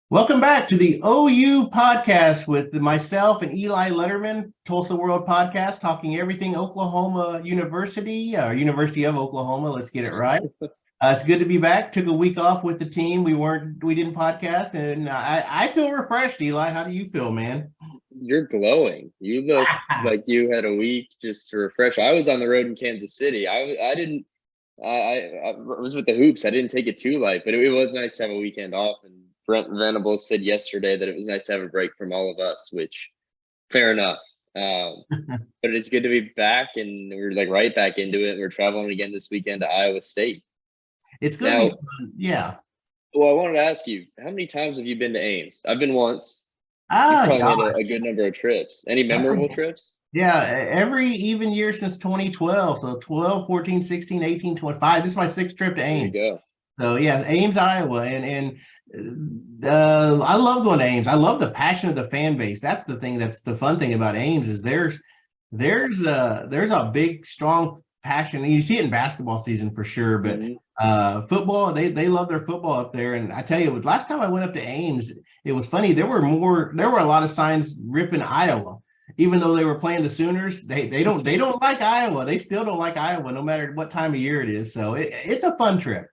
Welcome back to the OU podcast with myself and Eli Lederman, Tulsa World Podcast, talking everything Oklahoma University, or University of Oklahoma. Let's get it right. It's good to be back. Took a week off with the team. We didn't podcast, and I feel refreshed. Eli, how do you feel, man? You're glowing. You look like you had a week just to refresh. I was on the road in Kansas City. I didn't. I was with the hoops. I didn't take it too light, but it was nice to have a weekend off. And Brent Venables said yesterday that it was nice to have a break from all of us, which fair enough. But it's good to be back, and we're like right back into it. We're traveling again this weekend to Iowa State. It's going to be Now, fun. Yeah. well, I wanted to ask you, how many times have you been to Ames? I've been once. You've Ah, probably had a gosh. good number of trips. Any That's a memorable trips? Yeah, every even year since 2012. So 12, 14, 16, 18, 25. This is my sixth trip to There you Ames. go. So yeah, Ames, Iowa, and I love going to Ames. I love the passion of the fan base. That's the thing. That's the fun thing about Ames is there's a big strong passion. And you see it in basketball season for sure, but Mhm. football they love their football up there. And I tell you, last time I went up to Ames, it was funny. There were a lot of signs ripping Iowa. Even though they were playing the Sooners, they don't like Iowa. They still don't like Iowa, no matter what time of year it is. So it's a fun trip.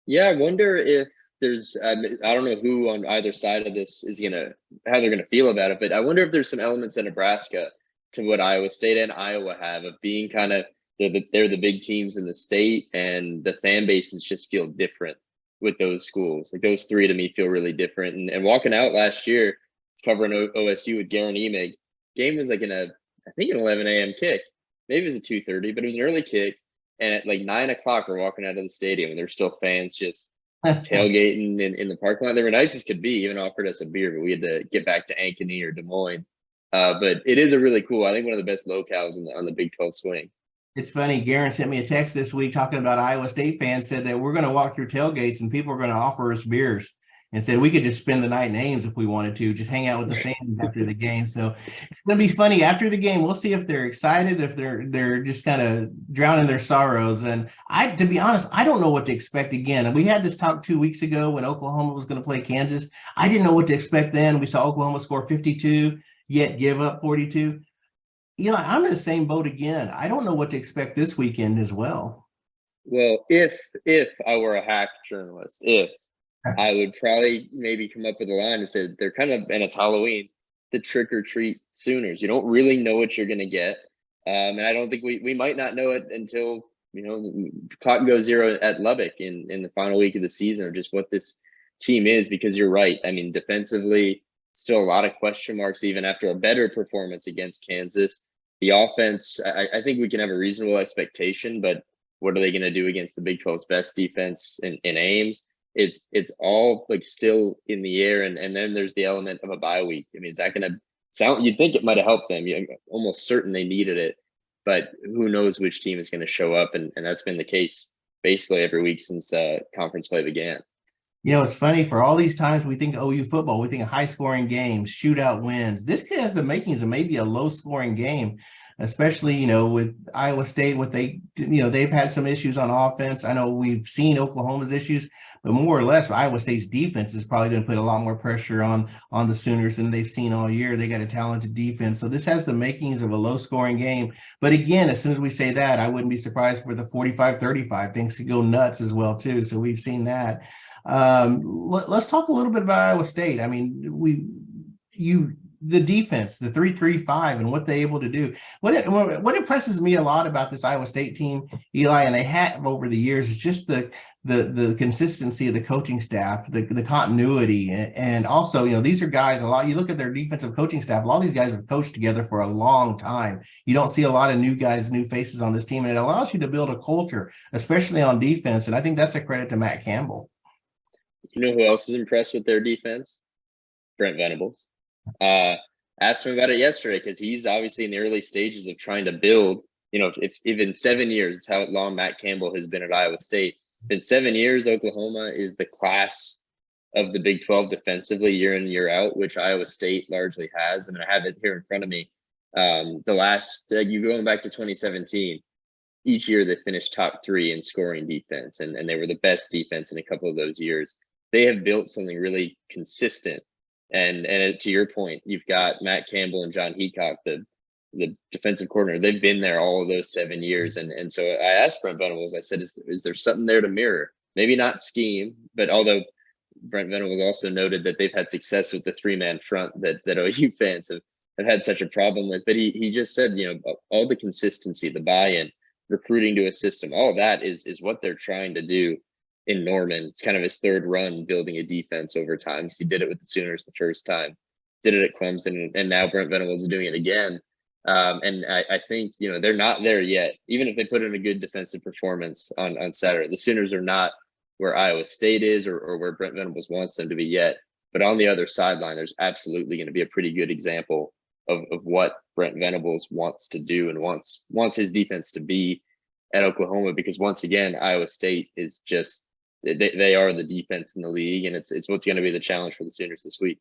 Yeah, I wonder if there's I don't know who on either side of this is how they're gonna feel about it, but I wonder if there's some elements in Nebraska to what Iowa State and Iowa have of being kind of they're the big teams in the state, and the fan bases just feel different with those schools. Like those three to me feel really different. And walking out last year, covering OSU with Garen Emig, game was like I think an 11 a.m. kick, maybe it was a 2:30, but it was an early kick. And at like 9 o'clock, we're walking out of the stadium, and there's still fans just tailgating in the parking lot. They were nice as could be, even offered us a beer, but we had to get back to Ankeny or Des Moines. But it is a really cool, I think one of the best locales on the Big 12 swing. It's funny. Garen sent me a text this week talking about Iowa State fans, said that we're going to walk through tailgates and people are going to offer us beers, and said we could just spend the night in Ames if we wanted to, just hang out with the fans after the game. So it's going to be funny after the game. We'll see if they're excited, if they're just kind of drowning their sorrows. And to be honest, I don't know what to expect again. And we had this talk 2 weeks ago when Oklahoma was going to play Kansas. I didn't know what to expect then. We saw Oklahoma score 52, yet give up 42. I'm in the same boat again. I don't know what to expect this weekend as well. Well, if I were a hack journalist, if I would probably maybe come up with a line and say they're kind of, and it's Halloween, the trick or treat Sooners. You don't really know what you're going to get. And I don't think we might not know it until, the clock goes zero at Lubbock in the final week of the season, or just what this team is, because you're right. I mean, defensively, still a lot of question marks, even after a better performance against Kansas. The offense, I think we can have a reasonable expectation, but what are they going to do against the Big 12's best defense in Ames? It's all like still in the air, and then there's the element of a bye week. I mean, is that going to sound? You'd think it might have helped them. I'm almost certain they needed it, but who knows which team is going to show up, and that's been the case basically every week since conference play began. It's funny, for all these times we think OU football, we think of high scoring games, shootout wins. This has the makings of maybe a low scoring game, especially, with Iowa State, they've had some issues on offense. I know we've seen Oklahoma's issues, but more or less Iowa State's defense is probably going to put a lot more pressure on the Sooners than they've seen all year. They got a talented defense. So this has the makings of a low scoring game. But again, as soon as we say that, I wouldn't be surprised for the 45-35. Things could go nuts as well, too. So we've seen that. Let's talk a little bit about Iowa State. I mean, the defense, the 3-3-5, and what they're able to do. What impresses me a lot about this Iowa State team, Eli, and they have over the years, is just the consistency of the coaching staff, the continuity, and also, these are guys. A lot. You look at their defensive coaching staff. A lot of these guys have coached together for a long time. You don't see a lot of new guys, new faces on this team, and it allows you to build a culture, especially on defense. And I think that's a credit to Matt Campbell. You know who else is impressed with their defense? Brent Venables. Asked him about it yesterday, because he's obviously in the early stages of trying to build. If in 7 years, it's how long Matt Campbell has been at Iowa State. In 7 years, Oklahoma is the class of the Big 12 defensively year in, year out, which Iowa State largely has. I mean, I have it here in front of me. The last, you going back to 2017, each year they finished top three in scoring defense, and they were the best defense in a couple of those years. they have built something really consistent. And to your point, you've got Matt Campbell and John Heacock, the defensive coordinator. They've been there all of those 7 years. And so I asked Brent Venables, I said, is there something there to mirror? Maybe not scheme, but although Brent Venables also noted that they've had success with the 3-man front that OU fans have had such a problem with. But he just said, all the consistency, the buy-in, recruiting to a system, all of that is what they're trying to do in Norman. It's kind of his third run building a defense over time. He did it with the Sooners the first time, did it at Clemson, and now Brent Venables is doing it again. And I think, they're not there yet. Even if they put in a good defensive performance on Saturday, the Sooners are not where Iowa State is or where Brent Venables wants them to be yet. But on the other sideline, there's absolutely going to be a pretty good example of what Brent Venables wants to do and wants his defense to be at Oklahoma, because once again, Iowa State is just, they are the defense in the league, and it's what's going to be the challenge for the Sooners this week.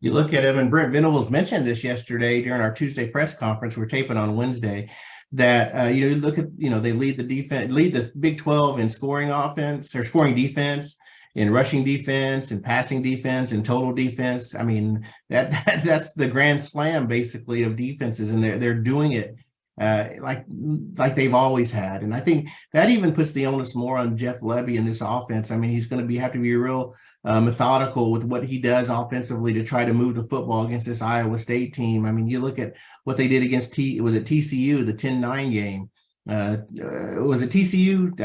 You look at him, and Brent Venables mentioned this yesterday during our Tuesday press conference. We're taping on Wednesday. That you look at, they lead the Big 12 in scoring offense or scoring defense, in rushing defense, and passing defense, and total defense. I mean, that's the grand slam basically of defenses, and they're doing it like they've always had. And I think that even puts the onus more on Jeff Lebby in this offense. I mean, he's going to have to be real methodical with what he does offensively to try to move the football against this Iowa State team. I mean, you look at what they did against TCU, the 10-9 game. Was it TCU?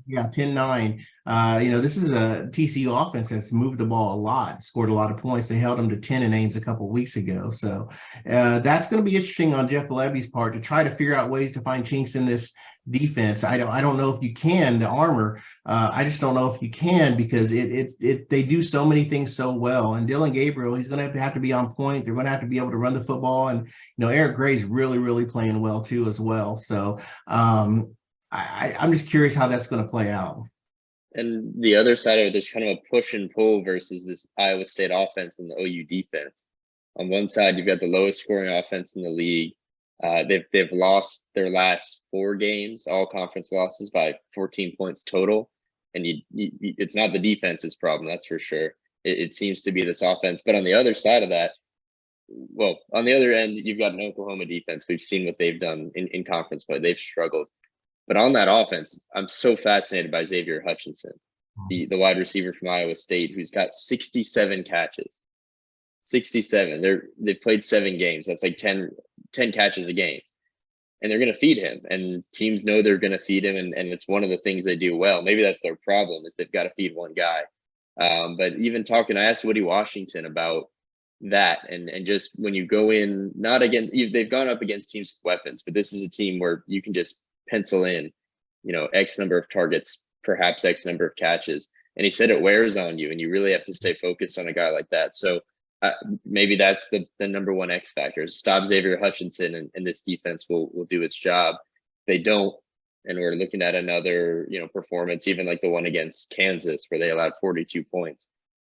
Yeah, 10-9. This is a TCU offense that's moved the ball a lot, scored a lot of points. They held them to 10 in Ames a couple of weeks ago. So that's going to be interesting on Jeff Lebby's part to try to figure out ways to find chinks in this defense. I don't know if you can, the armor. I just don't know if you can, because they do so many things so well. And Dylan Gabriel, he's going to have to be on point. They're going to have to be able to run the football. And Eric Gray's really, really playing well too as well. So I'm just curious how that's going to play out. And the other side of it, there's kind of a push and pull versus this Iowa State offense and the OU defense. On one side, you've got the lowest scoring offense in the league. They've lost their last 4 games, all conference losses, by 14 points total. And it's not the defense's problem, that's for sure. It seems to be this offense. But on the other side of that, well, on the other end, you've got an Oklahoma defense. We've seen what they've done in conference play. They've struggled. But on that offense, I'm so fascinated by Xavier Hutchinson, the wide receiver from Iowa State, who's got 67 catches. 67. They've played 7 games. That's like 10 catches a game. And they're going to feed him. And teams know they're going to feed him. And it's one of the things they do well. Maybe that's their problem, is they've got to feed one guy. But even talking, I asked Woody Washington about that. And just when you go in, not again, they've gone up against teams with weapons, but this is a team where you can just pencil in, X number of targets, perhaps X number of catches. And he said it wears on you, and you really have to stay focused on a guy like that. So maybe that's the number one X factor. Stop Xavier Hutchinson, and this defense will do its job. They don't, and we're looking at another, performance, even like the one against Kansas, where they allowed 42 points.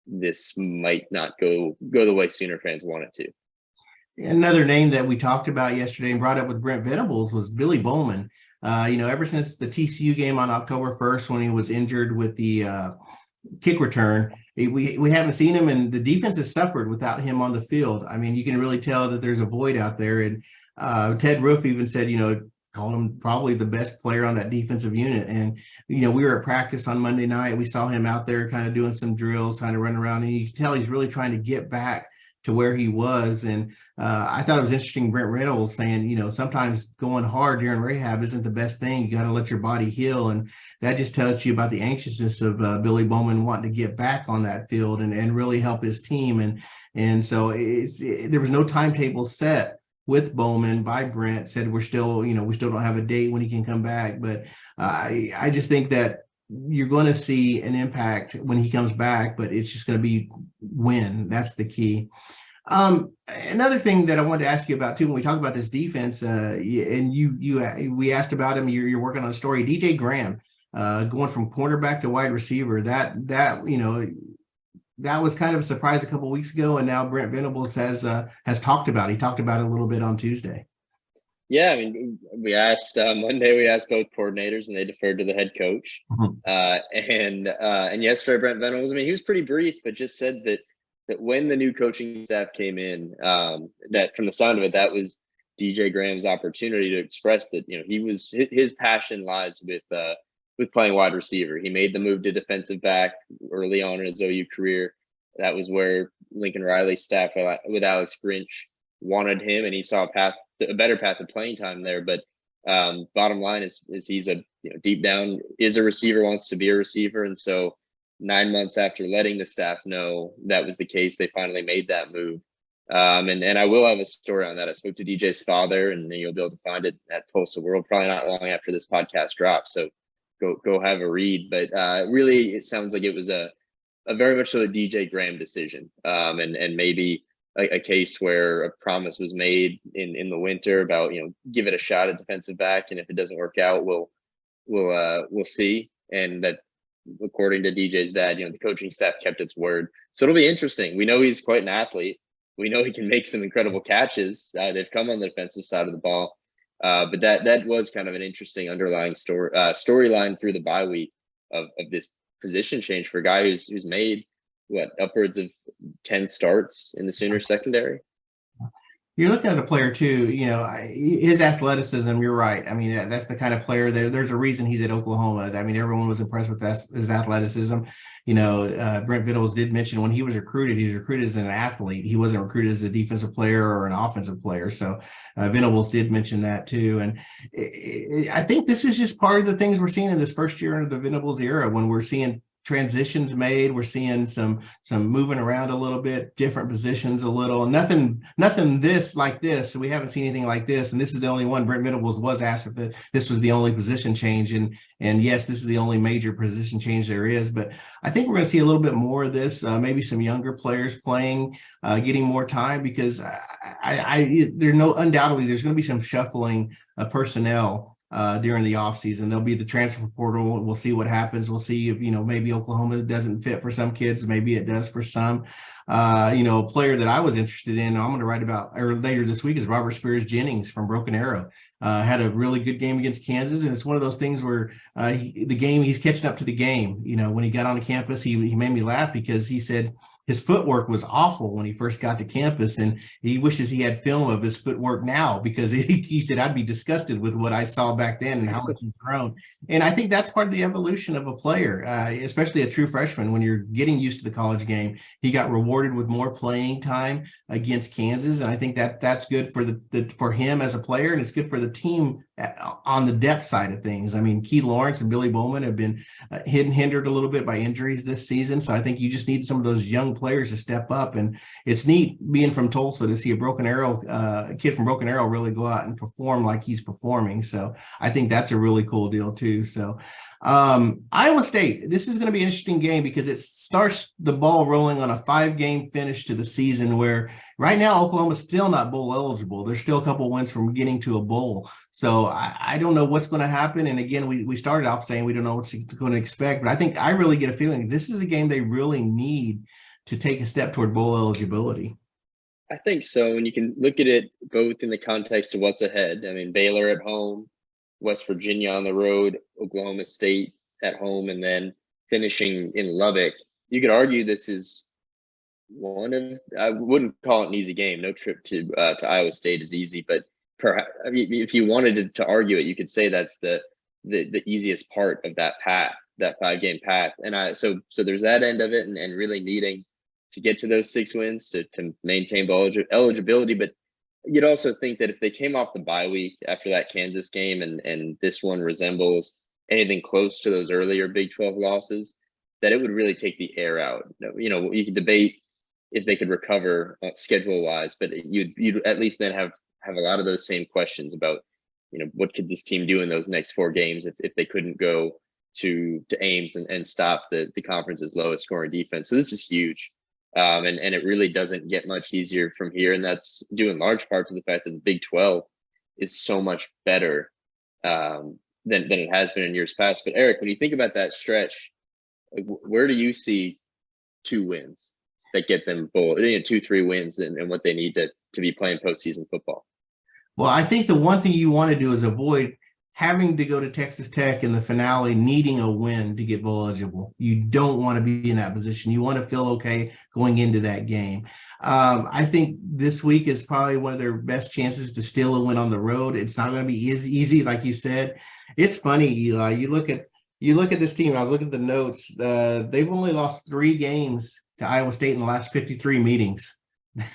This might not go the way Sooner fans want it to. Another name that we talked about yesterday and brought up with Brent Venables was Billy Bowman. Ever since the TCU game on October 1st, when he was injured with the kick return, we haven't seen him, and the defense has suffered without him on the field. I mean, you can really tell that there's a void out there. And Ted Roof even said, called him probably the best player on that defensive unit. And, we were at practice on Monday night. We saw him out there kind of doing some drills, kind of running around, and you can tell he's really trying to get back to where he was. And I thought it was interesting, Brent Reynolds saying, sometimes going hard during rehab isn't the best thing. You got to let your body heal. And that just tells you about the anxiousness of Billy Bowman wanting to get back on that field and really help his team. And so there was no timetable set with Bowman by Brent. Said we still don't have a date when he can come back. But I just think that you're going to see an impact when he comes back, but it's just going to be when. That's the key. Another thing that I wanted to ask you about too, when we talk about this defense, and we asked about him. You're working on a story, DJ Graham, going from cornerback to wide receiver. That was kind of a surprise a couple of weeks ago, and now Brent Venables has talked about it. He talked about it a little bit on Tuesday. Yeah, I mean, we asked Monday. We asked both coordinators, and they deferred to the head coach. Mhm. And yesterday, Brent Venables. I mean, he was pretty brief, but just said that when the new coaching staff came in, that from the sound of it, that was DJ Graham's opportunity to express that his passion lies with playing wide receiver. He made the move to defensive back early on in his OU career. That was where Lincoln Riley's staff with Alex Grinch wanted him, and he saw a better path of playing time there. But bottom line is he's deep down is a receiver, wants to be a receiver, and so 9 months after letting the staff know that was the case, they finally made that move. And I will have a story on that. I spoke to DJ's father, and you'll be able to find it at Postal World probably not long after this podcast drops. So go have a read. But really, it sounds like it was a very much so a DJ Graham decision, and maybe a case where a promise was made in the winter about give it a shot at defensive back, and if it doesn't work out, we'll see. And that, according to DJ's dad, the coaching staff kept its word. So it'll be interesting. We know he's quite an athlete. We know he can make some incredible catches. They've come on the defensive side of the ball, but that was kind of an interesting underlying storyline through the bye week of this position change for a guy who's made upwards of 10 starts in the Sooner secondary. You're looking at a player too, his athleticism. You're right. I mean, that's the kind of player there's a reason he's at Oklahoma. I mean, everyone was impressed with his athleticism. Brent Venables did mention when he was recruited as an athlete. He wasn't recruited as a defensive player or an offensive player. So Venables did mention that too. And I think this is just part of the things we're seeing in this first year under the Venables era, when we're seeing transitions made. We're seeing some moving around a little bit, different positions a little. Nothing this like this. So we haven't seen anything like this. And this is the only one. Brent Venables was asked if this was the only position change. And yes, this is the only major position change there is. But I think we're going to see a little bit more of this. Maybe some younger players playing, getting more time, because undoubtedly there's going to be some shuffling of personnel during the offseason. There'll be the transfer portal. We'll see what happens. We'll see if, maybe Oklahoma doesn't fit for some kids. Maybe it does for some. A player that I was interested in, I'm going to write about later this week, is Robert Spears Jennings from Broken Arrow. Had a really good game against Kansas. And it's one of those things where he's catching up to the game. When he got on campus, he made me laugh because he said his footwork was awful when he first got to campus, and he wishes he had film of his footwork now, because he said, I'd be disgusted with what I saw back then and how much he's grown. And I think that's part of the evolution of a player, especially a true freshman. When you're getting used to the college game, he got rewarded with more playing time against Kansas, and I think that's good for him as a player, and it's good for the team on the depth side of things. I mean, Key Lawrence and Billy Bowman have been hindered a little bit by injuries this season, so I think you just need some of those young players to step up. And it's neat being from Tulsa to see a kid from Broken Arrow really go out and perform like he's performing. So I think that's a really cool deal too. So Iowa State, this is going to be an interesting game because it starts the ball rolling on a 5-game finish to the season, where right now Oklahoma's still not bowl eligible. There's still a couple wins from getting to a bowl. So I don't know what's going to happen. And again, we started off saying we don't know what's going to expect, but I really get a feeling this is a game they really need to take a step toward bowl eligibility. I think so. And you can look at it both in the context of what's ahead. I mean, Baylor at home, West Virginia on the road, Oklahoma State at home, and then finishing in Lubbock. You could argue this is I wouldn't call it an easy game. No trip to Iowa State is easy, but perhaps, I mean, if you wanted to argue it, you could say that's the easiest part of that path, that 5-game path. And so there's that end of it, and really needing to get to those 6 wins to maintain bowl eligibility. But you'd also think that if they came off the bye week after that Kansas game, and this one resembles anything close to those earlier Big 12 losses, that it would really take the air out. You could debate if they could recover schedule wise, but you'd at least then have a lot of those same questions about, what could this team do in those next 4 games if they couldn't go to Ames and stop the conference's lowest scoring defense. So this is huge. And it really doesn't get much easier from here. And that's due in large part to the fact that the Big 12 is so much better than it has been in years past. But Eric, when you think about that stretch, where do you see 2 wins that get them bowl, 2-3 wins and what they need to be playing postseason football? Well, I think the one thing you want to do is avoid having to go to Texas Tech in the finale, needing a win to get bowl eligible. You don't want to be in that position. You want to feel okay going into that game. I think this week is probably one of their best chances to steal a win on the road. It's not going to be easy, like you said. It's funny, Eli. You look at this team. I was looking at the notes. They've only lost 3 games to Iowa State in the last 53 meetings.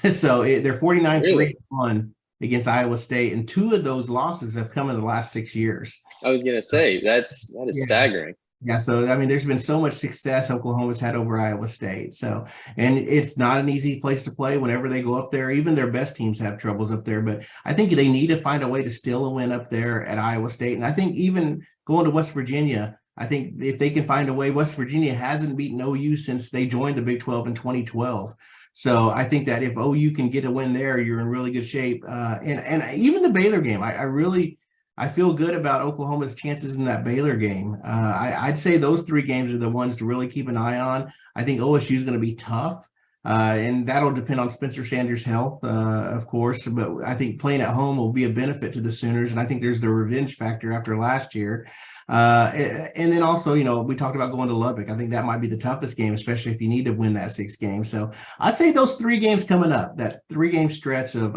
So they're 49-3-1 against Iowa State, and 2 of those losses have come in the last 6 years. I was gonna say that is staggering. Yeah, so I mean, there's been so much success Oklahoma's had over Iowa State. So, and it's not an easy place to play whenever they go up there. Even their best teams have troubles up there, but I think they need to find a way to steal a win up there at Iowa State. And I think even going to West Virginia, I think if they can find a way, West Virginia hasn't beaten OU since they joined the Big 12 in 2012. So I think that if OU can get a win there, you're in really good shape. And even the Baylor game, I feel good about Oklahoma's chances in that Baylor game. I'd say those 3 games are the ones to really keep an eye on. I think OSU is going to be tough, and that'll depend on Spencer Sanders' health, of course. But I think playing at home will be a benefit to the Sooners, and I think there's the revenge factor after last year. And then also, we talked about going to Lubbock. I think that might be the toughest game, especially if you need to win that 6th game. So I'd say those 3 games coming up, that 3-game stretch of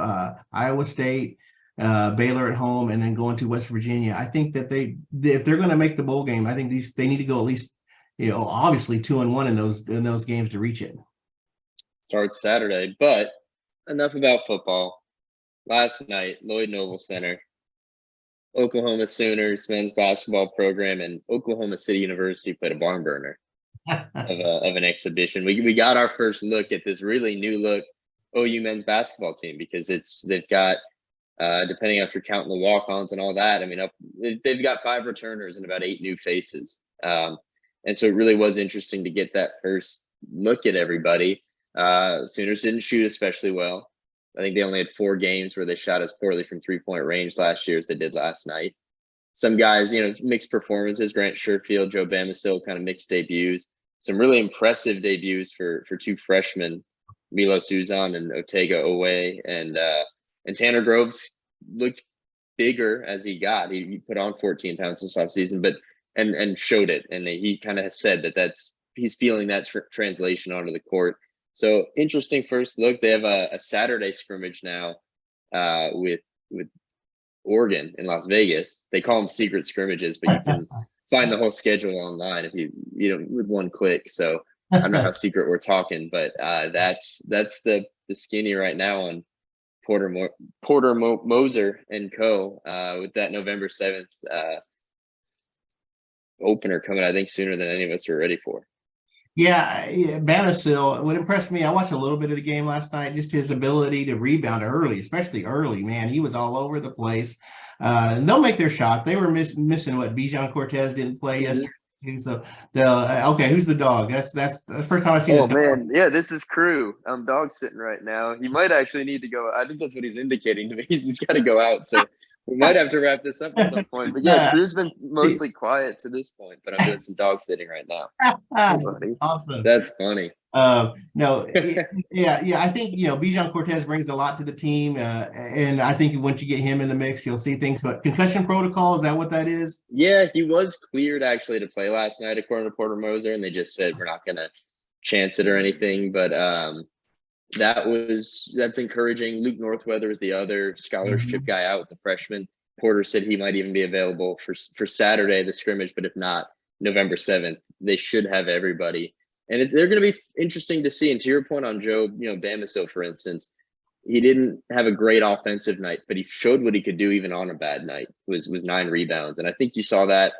Iowa State, Baylor at home, and then going to West Virginia. I think that if they're going to make the bowl game, I think they need to go at least, obviously 2-1 in those games to reach it. Starts Saturday, but enough about football. Last night, Lloyd Noble Center, Oklahoma Sooners men's basketball program and Oklahoma City University played a barn burner of an exhibition. We got our first look at this really new look OU men's basketball team, because they've got, depending on if you're counting the walk-ons and all that, I mean, they've got 5 returners and about 8 new faces. And so it really was interesting to get that first look at everybody. Sooners didn't shoot especially well. I think they only had 4 games where they shot as poorly from 3-point range last year as they did last night. Some guys, mixed performances. Grant Sherfield, Joe Bamisile, kind of mixed debuts. Some really impressive debuts for 2 freshmen, Milo Suzan and Otega Owe, and Tanner Groves looked bigger as he got. He put on 14 pounds this offseason, but and showed it. And he kind of has said he's feeling that translation onto the court. So interesting first look. They have a Saturday scrimmage now with Oregon in Las Vegas. They call them secret scrimmages, but you can find the whole schedule online if you with one click. So I don't know how secret we're talking, but that's the skinny right now on Porter Moser and co. With that November 7th opener coming, I think sooner than any of us are ready for. Yeah, Bamisile, what impressed me, I watched a little bit of the game last night, just his ability to rebound early, especially early, man. He was all over the place. They'll make their shot. They were missing what Bijan Cortez didn't play yesterday too. So okay, who's the dog? That's the first time I've seen a dog. Man, yeah, this is Crew. Dog's sitting right now. He might actually need to go. I think that's what he's indicating to me. He's got to go out. So we might have to wrap this up at some point. But yeah, Crew's been mostly quiet to this point, but I'm doing some dog sitting right now. Hey, buddy. Awesome. That's funny. No, yeah. I think Bijan Cortez brings a lot to the team, and I think once you get him in the mix, you'll see things. But concussion protocol, is that what that is? Yeah, he was cleared actually to play last night, according to Porter Moser, and they just said we're not going to chance it or anything. But that's encouraging. Luke Northweather is the other scholarship guy out, the freshman. Porter said he might even be available for Saturday, the scrimmage, but if not, November 7th. They should have everybody. And they're going to be interesting to see. And to your point on Joe, Bamisile, for instance, he didn't have a great offensive night, but he showed what he could do even on a bad night, was 9 rebounds. And I think you saw that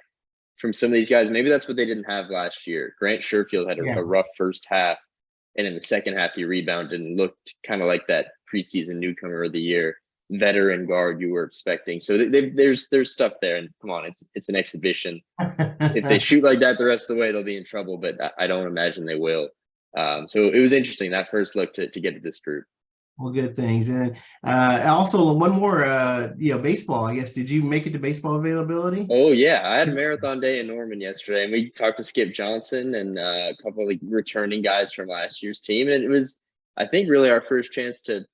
from some of these guys. Maybe that's what they didn't have last year. Grant Sherfield had a rough first half, and in the second half, he rebounded and looked kind of like that preseason newcomer of the year, veteran guard you were expecting. So there's stuff there. And come on, it's an exhibition. If they shoot like that the rest of the way, they'll be in trouble, but I don't imagine they will. So it was interesting, that first look to get to this group. Well, good things. And also one more, baseball, I guess. Did you make it to baseball availability? Oh, yeah. I had a marathon day in Norman yesterday, and we talked to Skip Johnson and a couple of returning guys from last year's team. And it was, I think, really our first chance to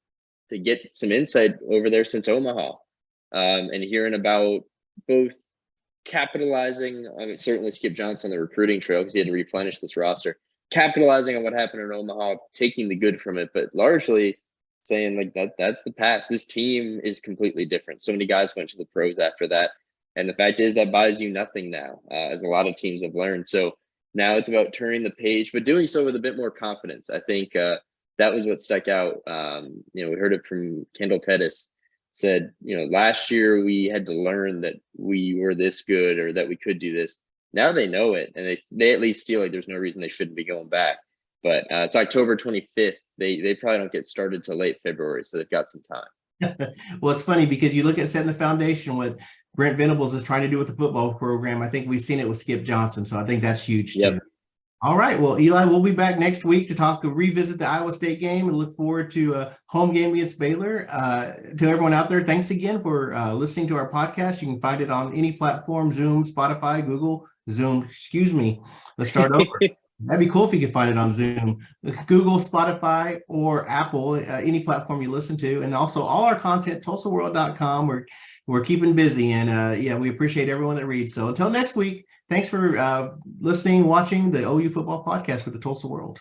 get some insight over there since Omaha. and hearing about both capitalizing, I mean, certainly Skip Johnson on the recruiting trail because he had to replenish this roster, capitalizing on what happened in Omaha, taking the good from it, but largely saying like that's the past. This team is completely different. So many guys went to the pros after that. And the fact is that buys you nothing now, as a lot of teams have learned. So now it's about turning the page, but doing so with a bit more confidence. I think that was what stuck out. We heard it from Kendall Pettis, said, last year we had to learn that we were this good or that we could do this. Now they know it, and they at least feel like there's no reason they shouldn't be going back. But it's October 25th. They probably don't get started till late February, so they've got some time. Well, it's funny because you look at setting the foundation with Brent Venables is trying to do with the football program. I think we've seen it with Skip Johnson, so I think that's huge too. All right. Well, Eli, we'll be back next week to revisit the Iowa State game and look forward to a home game against Baylor. To everyone out there, thanks again for listening to our podcast. You can find it on any platform, Zoom, Spotify, Google, Zoom. Excuse me. Let's start over. That'd be cool if you could find it on Zoom, Google, Spotify, or Apple, any platform you listen to. And also all our content, TulsaWorld.com. We're keeping busy, and we appreciate everyone that reads. So until next week, thanks for listening, watching the OU Football Podcast with the Tulsa World.